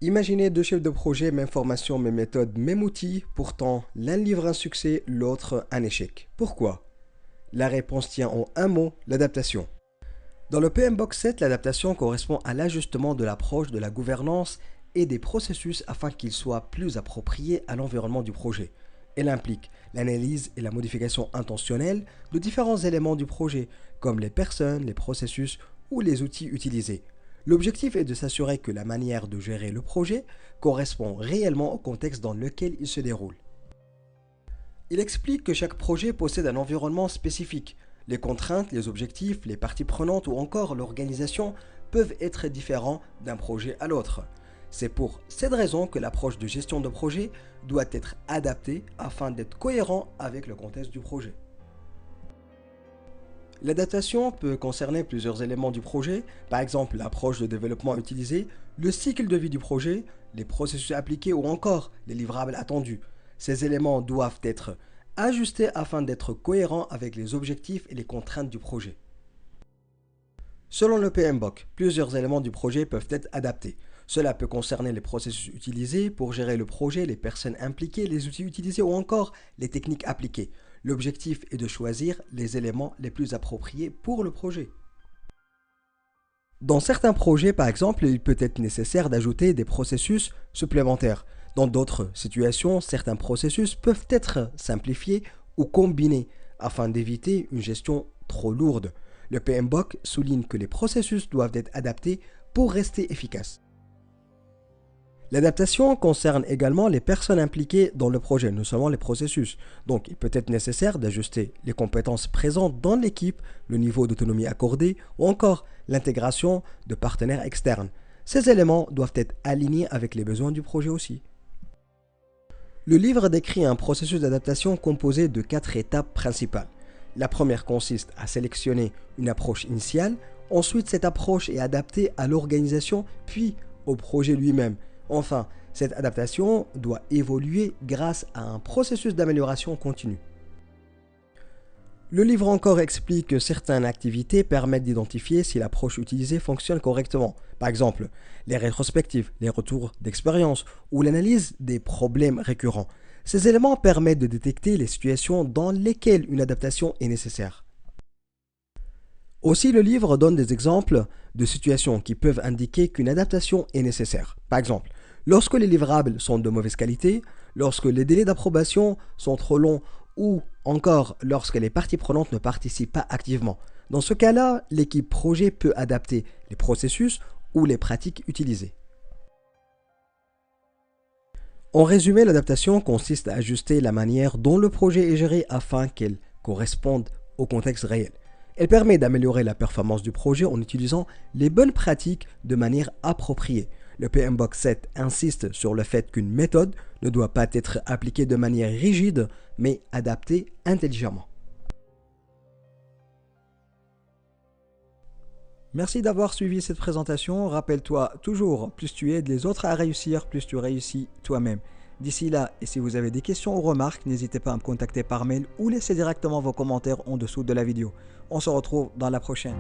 Imaginez deux chefs de projet, même formation, même méthode, même outil, pourtant l'un livre un succès, l'autre un échec. Pourquoi? La réponse tient en un mot, l'adaptation. Dans le PMBOK 7, l'adaptation correspond à l'ajustement de l'approche de la gouvernance et des processus afin qu'ils soient plus appropriés à l'environnement du projet. Elle implique l'analyse et la modification intentionnelle de différents éléments du projet, comme les personnes, les processus ou les outils utilisés. L'objectif est de s'assurer que la manière de gérer le projet correspond réellement au contexte dans lequel il se déroule. Il explique que chaque projet possède un environnement spécifique. Les contraintes, les objectifs, les parties prenantes ou encore l'organisation peuvent être différents d'un projet à l'autre. C'est pour cette raison que l'approche de gestion de projet doit être adaptée afin d'être cohérent avec le contexte du projet. L'adaptation peut concerner plusieurs éléments du projet, par exemple l'approche de développement utilisée, le cycle de vie du projet, les processus appliqués ou encore les livrables attendus. Ces éléments doivent être ajustés afin d'être cohérents avec les objectifs et les contraintes du projet. Selon le PMBOK, plusieurs éléments du projet peuvent être adaptés. Cela peut concerner les processus utilisés pour gérer le projet, les personnes impliquées, les outils utilisés ou encore les techniques appliquées. L'objectif est de choisir les éléments les plus appropriés pour le projet. Dans certains projets, par exemple, il peut être nécessaire d'ajouter des processus supplémentaires. Dans d'autres situations, certains processus peuvent être simplifiés ou combinés afin d'éviter une gestion trop lourde. Le PMBOK souligne que les processus doivent être adaptés pour rester efficaces. L'adaptation concerne également les personnes impliquées dans le projet, non seulement les processus. Donc, il peut être nécessaire d'ajuster les compétences présentes dans l'équipe, le niveau d'autonomie accordé ou encore l'intégration de partenaires externes. Ces éléments doivent être alignés avec les besoins du projet aussi. Le livre décrit un processus d'adaptation composé de 4 étapes principales. La première consiste à sélectionner une approche initiale. Ensuite, cette approche est adaptée à l'organisation puis au projet lui-même. Enfin, cette adaptation doit évoluer grâce à un processus d'amélioration continue. Le livre encore explique que certaines activités permettent d'identifier si l'approche utilisée fonctionne correctement. Par exemple, les rétrospectives, les retours d'expérience ou l'analyse des problèmes récurrents. Ces éléments permettent de détecter les situations dans lesquelles une adaptation est nécessaire. Aussi, le livre donne des exemples de situations qui peuvent indiquer qu'une adaptation est nécessaire. Par exemple, lorsque les livrables sont de mauvaise qualité, lorsque les délais d'approbation sont trop longs ou encore lorsque les parties prenantes ne participent pas activement. Dans ce cas-là, l'équipe projet peut adapter les processus ou les pratiques utilisées. En résumé, l'adaptation consiste à ajuster la manière dont le projet est géré afin qu'elle corresponde au contexte réel. Elle permet d'améliorer la performance du projet en utilisant les bonnes pratiques de manière appropriée. Le PMBOK 7 insiste sur le fait qu'une méthode ne doit pas être appliquée de manière rigide, mais adaptée intelligemment. Merci d'avoir suivi cette présentation. Rappelle-toi toujours, plus tu aides les autres à réussir, plus tu réussis toi-même. D'ici là, et si vous avez des questions ou remarques, n'hésitez pas à me contacter par mail ou laissez directement vos commentaires en dessous de la vidéo. On se retrouve dans la prochaine.